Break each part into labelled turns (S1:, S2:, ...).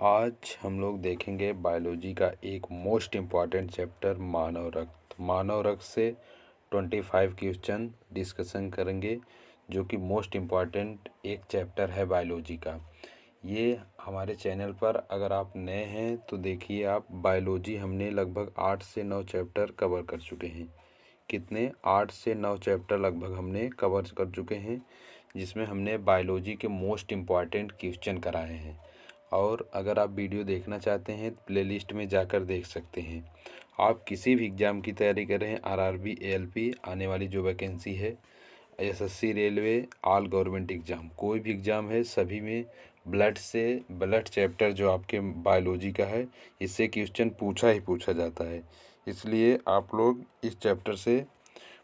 S1: आज हम लोग देखेंगे बायोलॉजी का एक मोस्ट इम्पॉर्टेंट चैप्टर मानव रक्त। मानव रक्त से 25 क्वेश्चन डिस्कशन करेंगे, जो कि मोस्ट इम्पॉर्टेंट एक चैप्टर है बायोलॉजी का। ये हमारे चैनल पर अगर आप नए हैं तो देखिए, आप बायोलॉजी हमने लगभग 8 से 9 चैप्टर कवर कर चुके हैं। कितने? 8 से 9 चैप्टर लगभग हमने कवर कर चुके हैं, जिसमें हमने बायोलॉजी के मोस्ट इम्पॉर्टेंट क्वेश्चन कराए हैं। और अगर आप वीडियो देखना चाहते हैं तो प्लेलिस्ट में जाकर देख सकते हैं। आप किसी भी एग्ज़ाम की तैयारी कर रहे हैं, आरआरबी, एएलपी, आने वाली जो वैकेंसी है, SSC, railway, all government exam, कोई भी एग्ज़ाम है, सभी में ब्लड चैप्टर जो आपके बायोलॉजी का है, इससे क्वेश्चन पूछा ही पूछा जाता है। इसलिए आप लोग इस चैप्टर से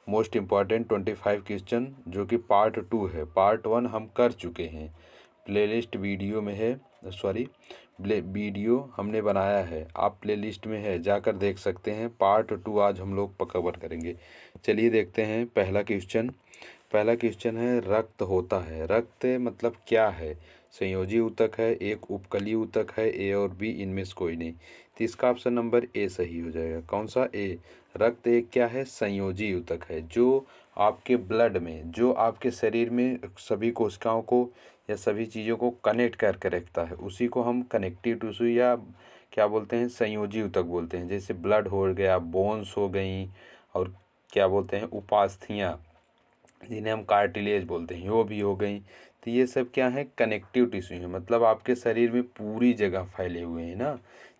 S1: मोस्ट इम्पॉर्टेंट 25 क्वेश्चन, जो कि पार्ट 2 है, पार्ट 1 हम कर चुके हैं, प्लेलिस्ट वीडियो में है, वीडियो हमने बनाया है, आप प्लेलिस्ट में है, जाकर देख सकते हैं। पार्ट 2 आज हम लोग कवर करेंगे। चलिए देखते हैं पहला क्वेश्चन है, रक्त होता है। रक्त मतलब क्या है? संयोजी ऊतक है, एक उपकली ऊतक है, ए और बी, इनमें से कोई नहीं। तो इसका ऑप्शन नंबर ए सही हो जाएगा। कौन सा? ए। रक्त एक क्या है? संयोजी ऊतक है, जो आपके ब्लड में, जो आपके शरीर में सभी कोशिकाओं को या सभी चीज़ों को कनेक्ट करके रखता है, उसी को हम कनेक्टिव टिश्यू या क्या बोलते हैं, संयोजी ऊतक बोलते हैं। जैसे ब्लड हो गया, बोन्स हो गई, और क्या बोलते हैं, उपास्थियाँ, जिन्हें हम कार्टिलेज बोलते हैं, वो भी हो गई। तो ये सब क्या है? कनेक्टिव टिश्यू है, मतलब आपके शरीर में पूरी जगह फैले हुए हैं ना,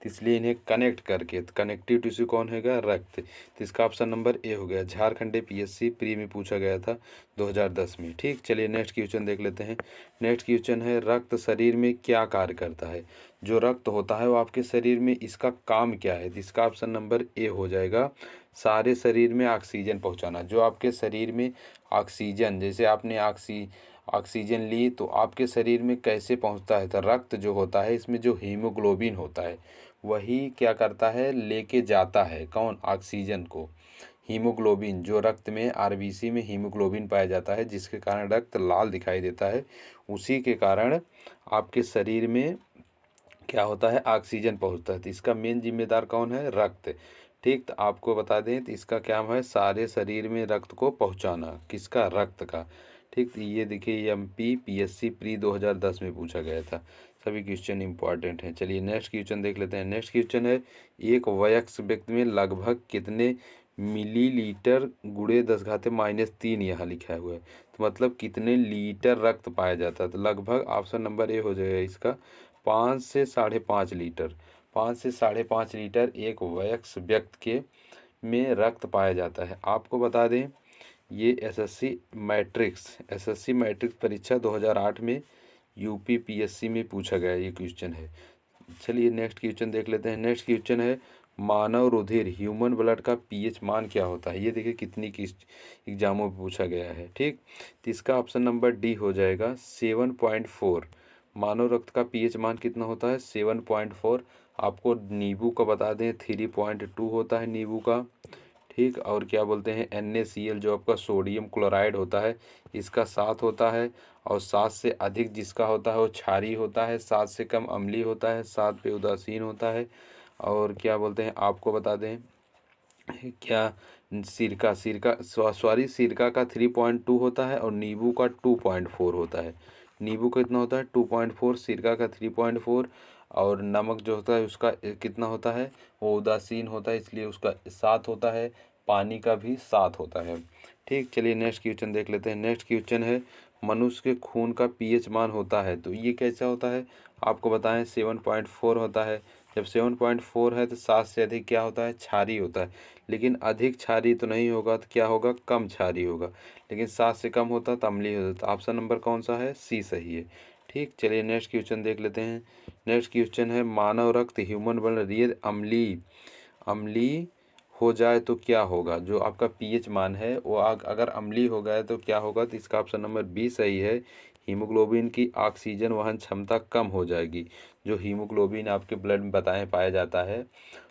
S1: तो इसलिए इन्हें कनेक्ट करके, तो कनेक्टिव टिश्यू कौन हैगा? रक्त। तो इसका ऑप्शन नंबर ए हो गया। झारखंडे पीएससी प्री में पूछा गया था 2010 में। ठीक, चलिए नेक्स्ट क्वेश्चन देख लेते हैं। नेक्स्ट क्वेश्चन है, रक्त शरीर में क्या कार्य करता है? जो रक्त होता है वो आपके शरीर में, इसका काम क्या है? तो इसका ऑप्शन नंबर ए हो जाएगा, सारे शरीर में ऑक्सीजन पहुंचाना। जो आपके शरीर में ऑक्सीजन, जैसे आपने ऑक्सीजन ली तो आपके शरीर में कैसे पहुंचता है? तो रक्त जो होता है, इसमें जो हीमोग्लोबिन होता है, वही क्या करता है? लेके जाता है। कौन? ऑक्सीजन को। हीमोग्लोबिन, जो रक्त में, आरबीसी में हीमोग्लोबिन पाया जाता है, जिसके कारण रक्त लाल दिखाई देता है, उसी के कारण आपके शरीर में क्या होता है? ऑक्सीजन पहुंचता है। तो इसका मेन जिम्मेदार कौन है? रक्त। ठीक, तो आपको बता दें, तो इसका क्या है? सारे शरीर में रक्त को पहुंचाना। किसका? रक्त का। ठीक, तो ये देखिए, एमपी पीएससी प्री 2010 में पूछा गया था। सभी क्वेश्चन इंपॉर्टेंट हैं। चलिए नेक्स्ट क्वेश्चन देख लेते हैं। नेक्स्ट क्वेश्चन है, एक वयस्क व्यक्ति में लगभग कितने मिलीलीटर गुणे 10⁻³ यहाँ लिखा हुआ है, तो मतलब कितने लीटर रक्त पाया जाता है? तो लगभग ऑप्शन नंबर ए हो जाएगा इसका, 5 से 5.5 लीटर। 5 से 5.5 लीटर एक वयस्क व्यक्ति के में रक्त पाया जाता है। आपको बता दें, ये एसएससी मैट्रिक्स परीक्षा 2008 में यूपी पीएससी में पूछा गया ये क्वेश्चन है। चलिए नेक्स्ट क्वेश्चन देख लेते हैं। नेक्स्ट क्वेश्चन है, मानव रुधिर, ह्यूमन ब्लड का पीएच मान क्या होता है? ये देखिए कितनी किस एग्जामों में पूछा गया है। ठीक, तो इसका ऑप्शन नंबर डी हो जाएगा, 7.4। मानव रक्त का पीएच मान कितना होता है? 7.4। आपको नींबू का बता दें, 3.2 होता है नींबू का। ठीक, और क्या बोलते हैं, NaCl, जो आपका सोडियम क्लोराइड होता है, इसका 7 होता है। और 7 से अधिक जिसका होता है वो क्षारीय होता है, 7 से कम अम्लीय होता है, 7 पे उदासीन होता है। और क्या बोलते हैं, आपको बता दें, क्या सिरका का 3.2 होता है, और नींबू का 2.4 होता है। नींबू का कितना होता है? 2.4, सिरका का 3.4, और नमक जो होता है उसका कितना होता है? वो उदासीन होता है, इसलिए उसका 7 होता है। पानी का भी 7 होता है। ठीक, चलिए नेक्स्ट क्वेश्चन देख लेते हैं। नेक्स्ट क्वेश्चन है, मनुष्य के खून का पीएच मान होता है, तो ये कैसा होता है? आपको बताएं, 7.4 होता है। जब 7.4 है तो 7 से अधिक क्या होता है? क्षारीय होता है। लेकिन अधिक क्षारीय तो नहीं होगा, तो क्या होगा? कम क्षारीय होगा। लेकिन 7 से कम होता तो अम्लीय होता। तो ऑप्शन नंबर कौन सा है? सी सही है। ठीक, चलिए नेक्स्ट क्वेश्चन देख लेते हैं। नेक्स्ट क्वेश्चन है, मानव रक्त, ह्यूमन ब्लड, यदि अम्लीय हो जाए तो क्या होगा? जो आपका पीएच मान है वो अगर अम्लीय हो गया तो क्या होगा? तो इसका ऑप्शन नंबर बी सही है, हीमोग्लोबिन की ऑक्सीजन वहन क्षमता कम हो जाएगी। जो हीमोग्लोबिन आपके ब्लड में पाया जाता है,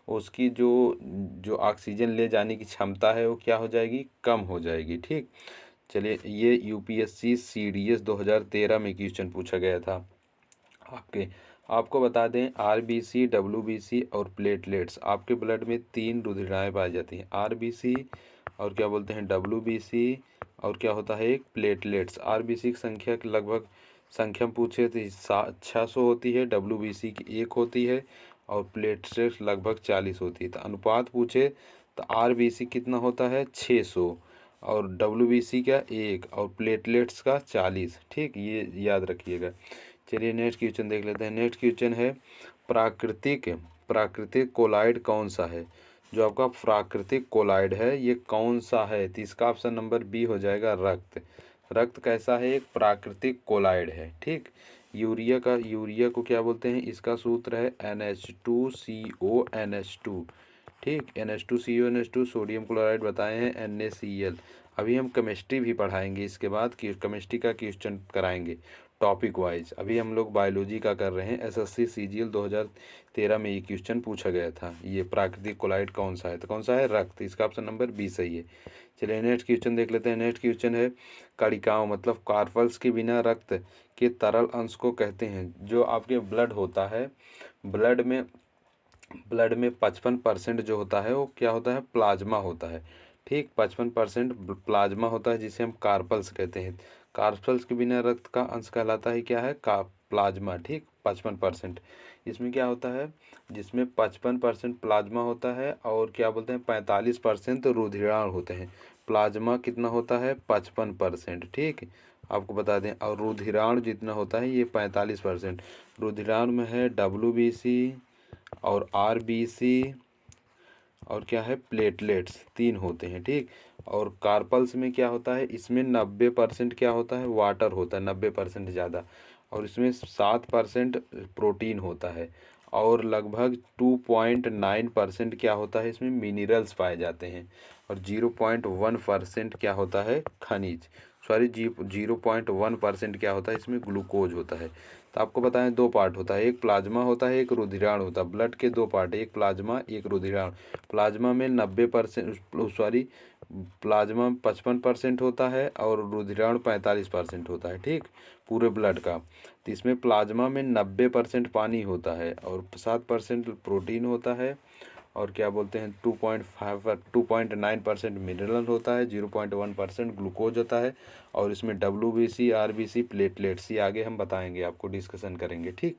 S1: उसकी जो जो ऑक्सीजन ले जाने की क्षमता है वो क्या हो जाएगी? कम हो जाएगी। ठीक, चलिए, ये यूपीएससी सीडीएस 2013 में क्वेश्चन पूछा गया था आपके आपको बता दें आरबीसी, डब्ल्यूबीसी और प्लेटलेट्स आपके ब्लड में 3 रुधिराएँ पाई जाती हैं। आरबीसी और क्या बोलते हैं डब्ल्यूबीसी और क्या होता है एक प्लेटलेट्स। आरबीसी की संख्या लगभग संख्या पूछे तो 600 होती है, डब्ल्यूबीसी की 1 होती है और प्लेटलेट्स लगभग 40 होती है। तो अनुपात पूछे तो आरबीसी कितना होता है 600 और डब्ल्यूबीसी का 1 और प्लेटलेट्स का 40। ठीक, ये याद रखिएगा। चलिए नेक्स्ट क्वेश्चन देख लेते हैं। नेक्स्ट क्वेश्चन है प्राकृतिक प्राकृतिक कोलाइड कौन सा है। जो आपका प्राकृतिक कोलाइड है ये कौन सा है, तो इसका ऑप्शन नंबर बी हो जाएगा रक्त। रक्त कैसा है, एक प्राकृतिक कोलाइड है। ठीक, यूरिया को क्या बोलते हैं, इसका सूत्र है NH2CONH2। ठीक, NH2CONH2 सोडियम क्लोराइड बताए हैं NaCl। अभी हम केमिस्ट्री भी पढ़ाएंगे, इसके बाद केमिस्ट्री का क्वेश्चन कराएंगे टॉपिक वाइज। अभी हम लोग बायोलॉजी का कर रहे हैं। एसएससी सीजीएल 2013 में ये क्वेश्चन पूछा गया था, ये प्राकृतिक कोलाइड कौन सा है, तो कौन सा है रक्त। इसका ऑप्शन नंबर बी सही है। चलिए नेक्स्ट क्वेश्चन देख लेते हैं। नेक्स्ट क्वेश्चन है कणिकाओं मतलब कार्पल्स के बिना रक्त के तरल अंश को कहते हैं। जो आपके ब्लड होता है, ब्लड में 55% जो होता है वो क्या होता है, प्लाज्मा होता है। ठीक, 55% प्लाज्मा होता है जिसे हम कार्पल्स कहते हैं। कार्पल्स के बिना रक्त का अंश कहलाता है क्या है, का प्लाज्मा। ठीक, 55%। इसमें क्या होता है, जिसमें 55% प्लाज्मा होता है और क्या बोलते हैं 45% रुधिराण होते हैं। प्लाज्मा कितना होता है 55%। ठीक, आपको बता दें, और रुधिराण जितना होता है ये 45%। रुधिराण में है डब्ल्यूबीसी और आरबीसी और क्या है प्लेटलेट्स, 3 होते हैं। ठीक, और कार्पल्स में क्या होता है, इसमें 90% क्या होता है वाटर होता है, 90% ज़्यादा, और इसमें 7% प्रोटीन होता है और लगभग 2.9% क्या होता है इसमें मिनरल्स पाए जाते हैं और 0.1% क्या होता है खनिज, सॉरी 0.1% क्या होता है इसमें ग्लूकोज होता है। तो आपको बताएं 2 पार्ट होता है, एक प्लाज्मा होता है एक रुधिराण होता है। ब्लड के 2 पार्ट है, एक प्लाज्मा एक रुधिराण। प्लाज्मा में 90%, सॉरी प्लाज्मा 55% होता है और रुधिराण 45% होता है। ठीक, पूरे ब्लड का। तो इसमें प्लाज्मा में 90% पानी होता है और 7% प्रोटीन होता है और क्या बोलते हैं 2.9% मिनरल होता है, 0.1% ग्लूकोज होता है और इसमें डब्ल्यूबीसी आरबीसी प्लेटलेट्स ये आगे हम बताएंगे, आपको डिस्कशन करेंगे। ठीक,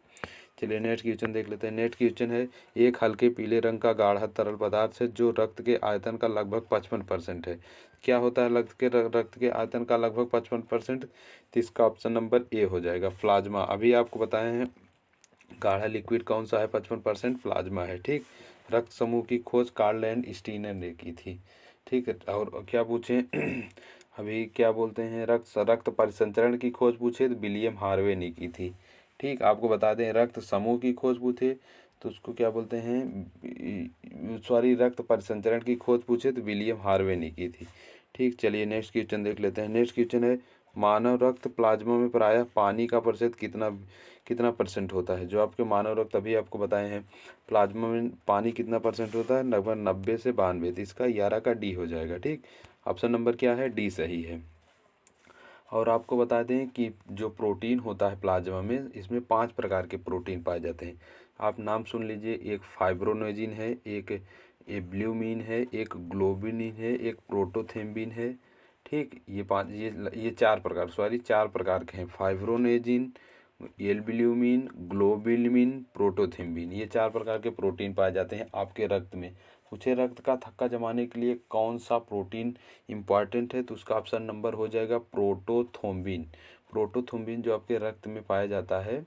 S1: चलिए नेक्स्ट क्वेश्चन देख लेते हैं। नेक्स्ट क्वेश्चन है एक हल्के पीले रंग का गाढ़ा तरल पदार्थ है जो रक्त के आयतन का लगभग 55% है। क्या होता है रक्त के आयतन का लगभग 55%, तो इसका ऑप्शन नंबर ए हो जाएगा प्लाज्मा। अभी आपको बताए हैं गाढ़ा लिक्विड कौन सा है 55% प्लाज्मा है। ठीक, रक्त समूह की खोज कार्ल एंड स्टीनर ने की थी। ठीक है, और क्या पूछें अभी क्या बोलते हैं रक्त परिसंचरण की खोज पूछे तो विलियम हार्वे ने की थी। ठीक, आपको बता दें रक्त समूह की खोज पूछे तो उसको क्या बोलते हैं, सॉरी रक्त परिसंचरण की खोज पूछे तो विलियम हार्वे ने की थी। ठीक, चलिए नेक्स्ट क्वेश्चन देख लेते हैं। नेक्स्ट क्वेश्चन है मानव रक्त प्लाज्मा में प्रायः पानी का प्रतिशत कितना परसेंट होता है। जो आपके मानव रक्त अभी आपको बताए हैं प्लाज्मा में पानी कितना परसेंट होता है, लगभग 90 से 92। तो इसका 11 का डी हो जाएगा। ठीक, ऑप्शन नंबर क्या है डी सही है। और आपको बता दें कि जो प्रोटीन होता है प्लाज्मा में, इसमें 5 प्रकार के प्रोटीन पाए जाते हैं। आप नाम सुन लीजिए, एक फाइब्रोनोजिन है, एक एल्ब्यूमिन है, एक ग्लोबिन है, एक प्रोटोथेम्बिन है। ठीक, ये 4 प्रकार, सॉरी 4 प्रकार के हैं, फाइब्रोनेजिन, एल्ब्यूमिन, ग्लोबिन, प्रोटोथेम्बिन। ये 4 प्रकार के प्रोटीन पाए जाते हैं आपके रक्त में। पूछे रक्त का थक्का जमाने के लिए कौन सा प्रोटीन इम्पॉर्टेंट है, तो उसका ऑप्शन नंबर हो जाएगा प्रोटोथोम्बिन। प्रोटोथोम्बिन जो आपके रक्त में पाया जाता है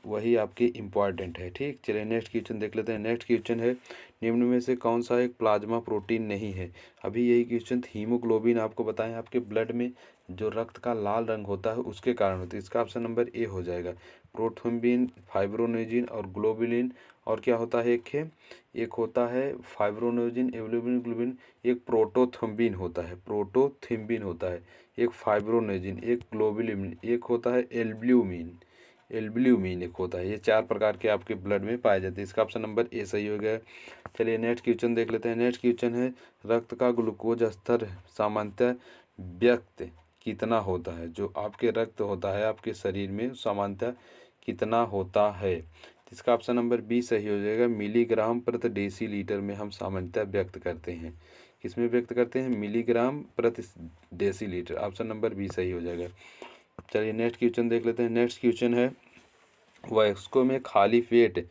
S1: वही आपके इम्पॉर्टेंट है। ठीक, चलिए नेक्स्ट क्वेश्चन देख लेते हैं। नेक्स्ट क्वेश्चन है निम्न में से कौन सा एक प्लाज्मा प्रोटीन नहीं है। अभी यही क्वेश्चन हीमोग्लोबिन आपको बताएं आपके ब्लड में जो रक्त का लाल रंग होता है उसके कारण होता है। इसका ऑप्शन नंबर ए हो जाएगा प्रोथोम्बिन, फाइब्रोनोजिन और ग्लोबिलिन। और क्या होता है एक होता है फाइब्रोनोजिन, एल्ब्यूमिन, ग्लोबिन, एक प्रोटोथोम्बिन होता है, प्रोटोथिम्बिन होता है, एक फाइब्रोनोजिन, एक ग्लोबिलिन, एक होता है एल्ब्यूमिन एक होता है। ये 4 प्रकार के आपके ब्लड में पाए जाते हैं। इसका ऑप्शन नंबर ए सही हो गया। चलिए नेक्स्ट क्वेश्चन देख लेते हैं। नेक्स्ट क्वेश्चन है रक्त का ग्लूकोज स्तर सामान्यतः व्यक्त कितना होता है। जो आपके रक्त होता है आपके शरीर में सामान्यतः कितना होता है? तो इसका ऑप्शन नंबर बी सही हो जाएगा। मिलीग्राम प्रति डेसीलीटर में हम सामान्यतः व्यक्त करते हैं। किसमें व्यक्त करते हैं? मिलीग्राम प्रति डेसीलीटर। ऑप्शन नंबर बी सही हो जाएगा। चलिए नेक्स्ट क्वेश्चन देख लेते हैं। नेक्स्ट क्वेश्चन है, वयस्कों में खाली पेट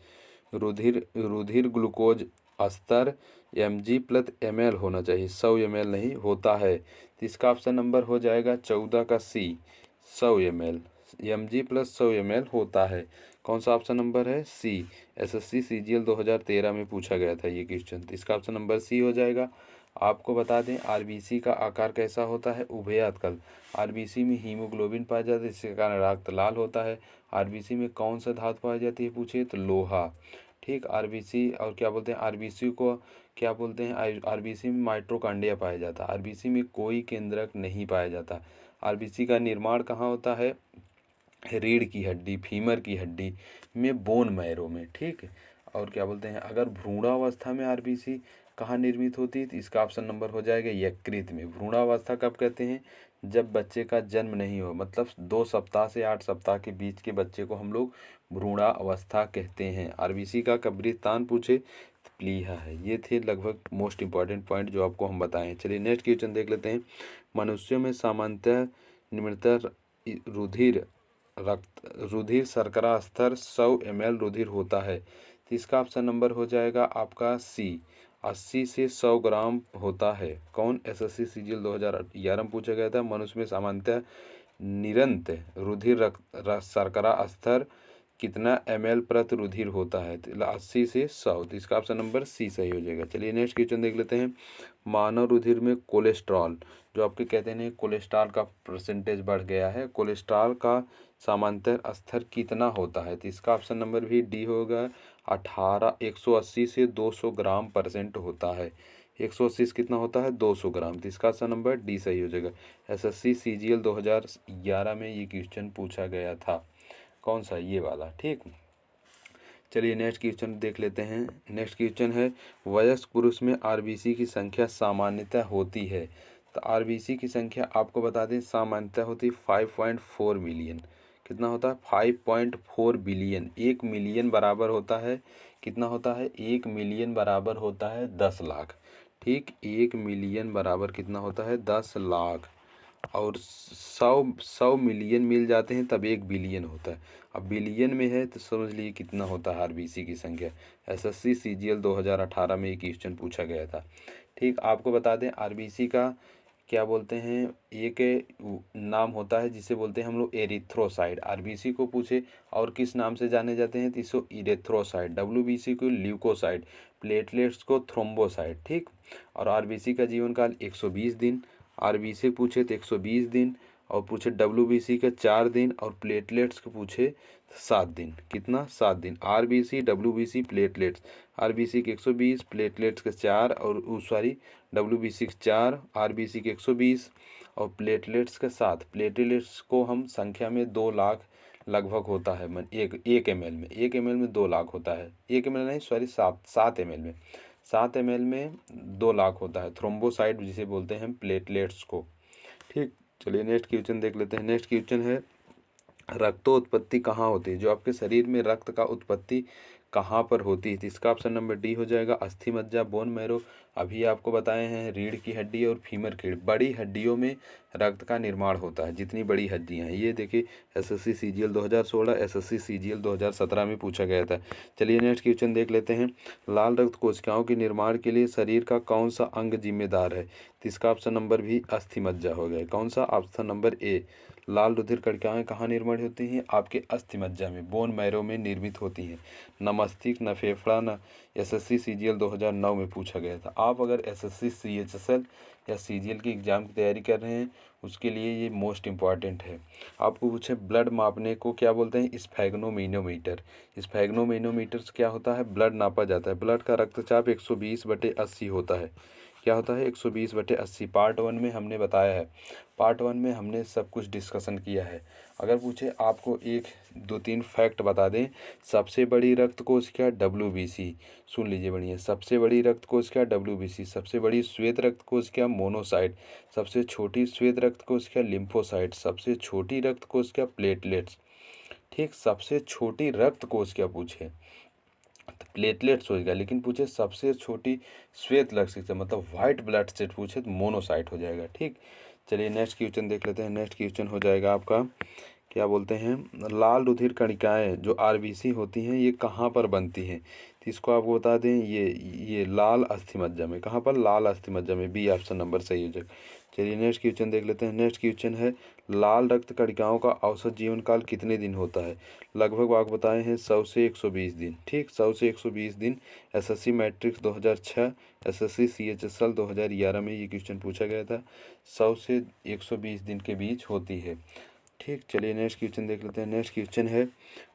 S1: रुधिर ग्लूकोज स्तर mg/ml होना चाहिए, 100 ml नहीं होता है। तो इसका ऑप्शन नंबर हो जाएगा 14 का सी, 100 ml। mg/100 ml होता है। कौन सा ऑप्शन नंबर है? सी। एसएससी सीजीएल 2013 में पूछा गया था ये क्वेश्चन। तो इसका ऑप्शन नंबर सी हो जाएगा। आपको बता दें आरबीसी का आकार कैसा होता है? उभयताकार। आरबीसी में हीमोग्लोबिन पाया जाता है, जिसके कारण रक्त लाल होता है। आरबीसी में कौन सा धातु पाई जाती है पूछे तो लोहा। ठीक, आरबीसी और क्या बोलते हैं, आरबीसी को क्या बोलते हैं? आरबीसी में माइटोकॉन्ड्रिया पाया जाता है। आरबीसी में कोई केंद्रक नहीं पाया जाता। आरबीसी का निर्माण कहाँ होता है? रीढ़ की हड्डी, फीमर की हड्डी में, बोन मैरो में। ठीक, और क्या बोलते हैं, अगर भ्रूणावस्था में आरबीसी कहाँ निर्मित होती है? तो इसका ऑप्शन नंबर हो जाएगा यकृत में। भ्रूणावस्था कब कहते हैं? जब बच्चे का जन्म नहीं हो, मतलब 2 सप्ताह से 8 सप्ताह के बीच के बच्चे को हम लोग भ्रूणावस्था कहते हैं। आरबीसी का कब्रिस्तान पूछे तो प्लीहा है। ये थे लगभग मोस्ट इंपॉर्टेंट पॉइंट जो आपको हम बताएं। चलिए नेक्स्ट क्वेश्चन देख लेते हैं। मनुष्यों में सामान्यतः निम्नतर रुधिर शर्करा स्तर 100 ml रुधिर होता है। तो इसका ऑप्शन नंबर हो जाएगा आपका सी, 80 से 100 ग्राम होता है। कौन? एसएससी सीजीएल 2011 में पूछा गया था। मनुष्य में सामान्यतः निरंतर रुधिर शर्करा स्तर कितना ml प्रति रुधिर होता है? तो 80 से 100। तो इसका ऑप्शन नंबर सी सही हो जाएगा। चलिए नेक्स्ट क्वेश्चन देख लेते हैं। मानव रुधिर में कोलेस्ट्रॉल, जो आपके कहते हैं कोलेस्ट्रॉल का परसेंटेज बढ़ गया है, कोलेस्ट्रॉल का सामान्यतः स्तर कितना होता है? तो इसका ऑप्शन नंबर भी डी होगा। 180 से 200 ग्राम परसेंट होता है। 180 से कितना होता है? 200 ग्राम। तो इसका ऑप्शन नंबर डी सही हो जाएगा। एसएससी सीजीएल 2011 में ये क्वेश्चन पूछा गया था। कौन सा? ये वाला। ठीक, चलिए नेक्स्ट क्वेश्चन देख लेते हैं। नेक्स्ट क्वेश्चन है, वयस्क पुरुष में आरबीसी की संख्या सामान्यतः होती है। तो आरबीसी की संख्या आपको बता दें सामान्यतः होती है 5.4 मिलियन। कितना होता है? 5.4 बिलियन। 1 मिलियन बराबर होता है कितना होता है? 1 मिलियन बराबर होता है 10 लाख। ठीक, 1 मिलियन बराबर कितना होता है? 10 लाख। और 100 मिलियन मिल जाते हैं तब 1 बिलियन होता है। अब बिलियन में है तो समझ लीजिए कितना होता है आरबीसी की संख्या। एसएससी सीजीएल 2018 में ये क्वेश्चन पूछा गया था। ठीक, आपको बता दें आरबीसी का क्या बोलते हैं, एक नाम होता है जिसे बोलते हैं हम लोग एरिथ्रोसाइड। आरबीसी को पूछे और किस नाम से जाने जाते हैं तो इसको इरेथ्रोसाइड, डब्ल्यूबीसी को ल्यूकोसाइड, प्लेटलेट्स को थ्रोम्बोसाइड। ठीक, और आरबीसी का जीवन काल 120 दिन। आरबीसी पूछे तो 120 दिन, और पूछे डब्ल्यूबीसी का 4 दिन, और प्लेटलेट्स को पूछे 7 दिन। कितना? 7 दिन। RBC, WBC, platelets. आरबीसी के 120, प्लेटलेट्स के 4, और सॉरी डब्ल्यूबीसी के 4, आरबीसी के 120 और प्लेटलेट्स के 7। प्लेटलेट्स को हम संख्या में 2 लाख लगभग होता है। मन एक एम एल में, 1 ml में 2 लाख होता है। 1 ml नहीं, सॉरी 7 ml में, 7 ml में 2 लाख होता है। थ्रोम्बोसाइड जिसे बोलते हैं प्लेटलेट्स को। ठीक, चलिए नेक्स्ट क्वेश्चन देख लेते हैं। नेक्स्ट क्वेश्चन है, रक्तोत्पत्ति कहाँ होती है? जो आपके शरीर में रक्त का उत्पत्ति कहाँ पर होती है? तो इसका ऑप्शन नंबर डी हो जाएगा। अस्थि मज्जा, बोन मैरो। अभी आपको बताए हैं रीढ़ की हड्डी और फीमर की हड्डी। बड़ी हड्डियों में रक्त का निर्माण होता है, जितनी बड़ी हड्डियाँ हैं। ये देखिए एसएससी सीजीएल 2016, एसएससी सीजीएल 2017 में पूछा गया था। चलिए नेक्स्ट क्वेश्चन देख लेते हैं। लाल रक्त कोशिकाओं के निर्माण के लिए शरीर का कौन सा अंग जिम्मेदार है? तो इसका ऑप्शन नंबर भी अस्थि मज्जा हो गया। कौन सा? Option number A. लाल रुधिर कणिकाएं कहाँ निर्माण होती हैं? आपके अस्थि मज्जा में, बोन मैरो में निर्मित होती हैं। न मस्तिष्क, न फेफड़ा, न एसएससी सीजीएल 2009 में पूछा गया था। आप अगर एसएससी सीएचएसएल या सीजीएल की एग्ज़ाम की तैयारी कर रहे हैं उसके लिए ये मोस्ट इम्पॉर्टेंट है। आपको पूछे ब्लड मापने को क्या बोलते हैं? स्फैग्नोमीनोमीटर। स्फैग्नोमीनोमीटर से क्या होता है? ब्लड नापा जाता है। ब्लड का रक्तचाप 120/80 होता है। क्या होता है? 120/80। पार्ट 1 में हमने बताया है। पार्ट 1 में हमने सब कुछ डिस्कशन किया है। अगर पूछे आपको 1 2 3 फैक्ट बता दें। सबसे बड़ी रक्त कोशिका डब्ल्यूबीसी, सुन लीजिए बढ़िया। सबसे बड़ी रक्त कोशिका डब्ल्यूबीसी। सबसे बड़ी श्वेत रक्त कोशिका मोनोसाइट। सबसे छोटी श्वेत रक्त कोशिका लिम्फोसाइट। सबसे छोटी रक्त कोशिका प्लेटलेट्स। ठीक, सबसे छोटी रक्त कोश क्या पूछे तो प्लेटलेट्स हो गया, लेकिन पूछे सबसे छोटी श्वेत रक्त मतलब व्हाइट ब्लड सेल पूछे तो मोनोसाइट हो जाएगा। ठीक, चलिए नेक्स्ट क्वेश्चन देख लेते हैं। नेक्स्ट क्वेश्चन हो जाएगा आपका, क्या बोलते हैं, लाल रुधिर कणिकाएं जो आरबीसी होती हैं ये कहाँ पर बनती हैं। तो इसको आपको बता दें, ये लाल अस्थिमज्जा में। कहाँ पर? लाल अस्थिमज्जा में। बी ऑप्शन नंबर सही हो जाएगा। चलिए नेक्स्ट क्वेश्चन देख लेते हैं। नेक्स्ट क्वेश्चन है, लाल रक्त कणिकाओं का औसत जीवन काल कितने दिन होता है। लगभग आपको बताए हैं 100 से 120 दिन। ठीक, 100 से 120 दिन। एसएससी मैट्रिक्स 2006, एसएससी सीएचएसएल 2011 में ये क्वेश्चन पूछा गया था। 100 से 120 दिन के बीच होती है। ठीक, चलिए नेक्स्ट क्वेश्चन देख लेते हैं। नेक्स्ट क्वेश्चन है,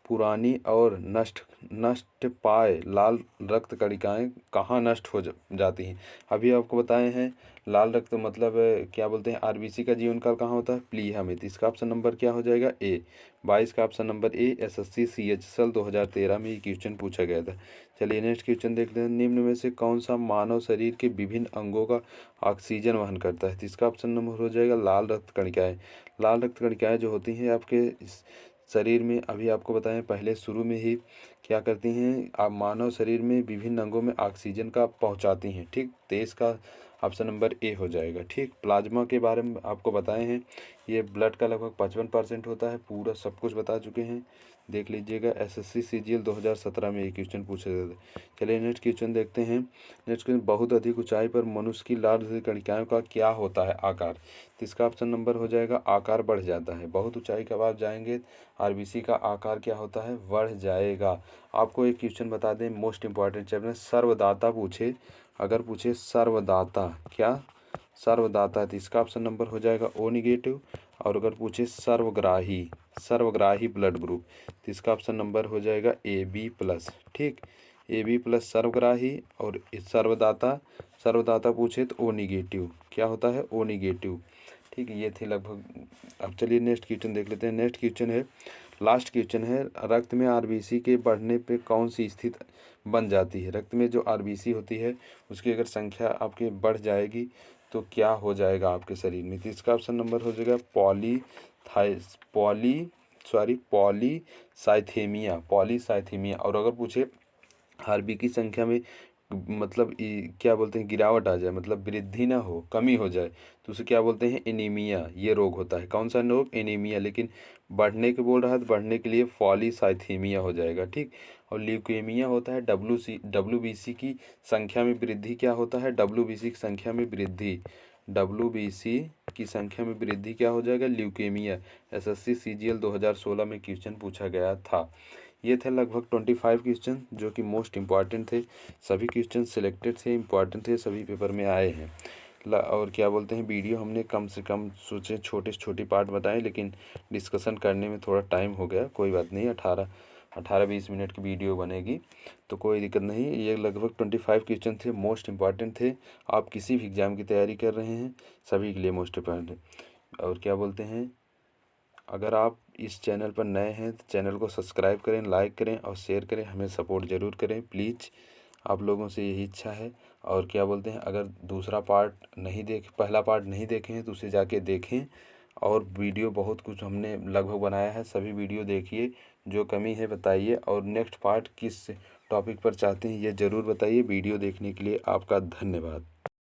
S1: पुरानी और नष्ट नष्ट पाए लाल रक्त कणिकाएं कहाँ नष्ट हो जाती हैं। अभी आपको बताए हैं लाल रक्त मतलब क्या बोलते हैं, आरबीसी का जीवन काल कहाँ होता है, प्लीहा में। तो इसका ऑप्शन नंबर क्या हो जाएगा, ए। 22 का option number A. SSC CHSL 2013 में ये क्वेश्चन पूछा गया था। चलिए नेक्स्ट क्वेश्चन देखते हैं। निम्न में से कौन सा मानव शरीर के विभिन्न अंगों का ऑक्सीजन वहन करता है। तो इसका ऑप्शन नंबर हो जाएगा लाल रक्त कणिकाएं। लाल रक्त कणिकाएं जो होती हैं आपके इस शरीर में, अभी आपको बताएं पहले शुरू में ही क्या करती हैं, आप मानव शरीर में विभिन्न अंगों में ऑक्सीजन का पहुंचाती हैं। ठीक, तो इसका ऑप्शन नंबर ए हो जाएगा। ठीक, प्लाज्मा के बारे में आपको बताए हैं, ये ब्लड का लगभग 55% होता है। पूरा सब कुछ बता चुके हैं, देख लीजिएगा। एसएससी सीजीएल 2017 में ये क्वेश्चन पूछे गए थे। चलिए नेक्स्ट क्वेश्चन देखते हैं। नेक्स्ट क्वेश्चन, बहुत अधिक ऊंचाई पर मनुष्य की लाल रक्त कणिकाओं का क्या होता है आकार। तो इसका ऑप्शन नंबर हो जाएगा आकार बढ़ जाता है। बहुत ऊंचाई का आप जाएंगे आरबीसी का आकार क्या होता है, बढ़ जाएगा। आपको एक क्वेश्चन बता दें, मोस्ट इंपॉर्टेंट चैप्टर सर्वदाता पूछे, अगर पूछे सर्वदाता क्या, सर्वदाता, तो इसका ऑप्शन नंबर हो जाएगा ओ निगेटिव। और अगर पूछे सर्वग्राही, सर्वग्राही ब्लड ग्रुप, तो इसका ऑप्शन नंबर हो जाएगा ए बी प्लस। ठीक, ए बी प्लस सर्वग्राही। और सर्वदाता, सर्वदाता पूछे तो ओ निगेटिव, क्या होता है, ओ निगेटिव। ठीक है, ये थे लगभग। अब चलिए नेक्स्ट क्वेश्चन देख लेते हैं। नेक्स्ट क्वेश्चन है, लास्ट क्वेश्चन है, रक्त में आरबीसी के बढ़ने पे कौन सी स्थिति बन जाती है। रक्त में जो आरबीसी होती है उसकी अगर संख्या आपकी बढ़ जाएगी तो क्या हो जाएगा आपके शरीर में। तो इसका ऑप्शन नंबर हो जाएगा पॉलीसाइथेमिया, पॉलीसाइथेमिया। और अगर पूछे आरबी की संख्या में मतलब क्या बोलते हैं, गिरावट आ जाए, मतलब वृद्धि ना हो, कमी हो जाए, तो उसे क्या बोलते हैं, एनीमिया। ये रोग होता है, कौन सा रोग, एनीमिया। लेकिन बढ़ने के बोल रहा है तो बढ़ने के लिए पॉलीसाइथेमिया हो जाएगा। ठीक, और ल्यूकेमिया होता है डब्ल्यूबीसी की संख्या में वृद्धि, क्या होता है, डब्ल्यूबीसी की संख्या में वृद्धि, डब्ल्यूबीसी की संख्या में वृद्धि क्या हो जाएगा, ल्यूकेमिया। एसएससी सीजीएल 2016 में क्वेश्चन पूछा गया था। ये थे लगभग 25 क्वेश्चन जो कि मोस्ट इम्पॉर्टेंट थे। सभी क्वेश्चन सिलेक्टेड थे, इम्पॉर्टेंट थे, सभी पेपर में आए हैं। और क्या बोलते हैं, वीडियो हमने कम से कम सोचे छोटे से छोटे पार्ट बताए, लेकिन डिस्कशन करने में थोड़ा टाइम हो गया। कोई बात नहीं, 18-20 मिनट की वीडियो बनेगी तो कोई दिक्कत नहीं। ये लगभग 25 क्वेश्चन थे, मोस्ट इम्पॉर्टेंट थे। आप किसी भी एग्ज़ाम की तैयारी कर रहे हैं सभी के लिए मोस्ट इम्पॉर्टेंट है। और क्या बोलते हैं, अगर आप इस चैनल पर नए हैं तो चैनल को सब्सक्राइब करें, लाइक करें और शेयर करें, हमें सपोर्ट ज़रूर करें प्लीज़, आप लोगों से यही इच्छा है। और क्या बोलते हैं, अगर दूसरा पार्ट नहीं पहला पार्ट नहीं देखे हैं तो उसे जाके देखें। और वीडियो बहुत कुछ हमने लगभग बनाया है, सभी वीडियो देखिए, जो कमी है बताइए। और नेक्स्ट पार्ट किस टॉपिक पर चाहते हैं ये ज़रूर बताइए। वीडियो देखने के लिए आपका धन्यवाद।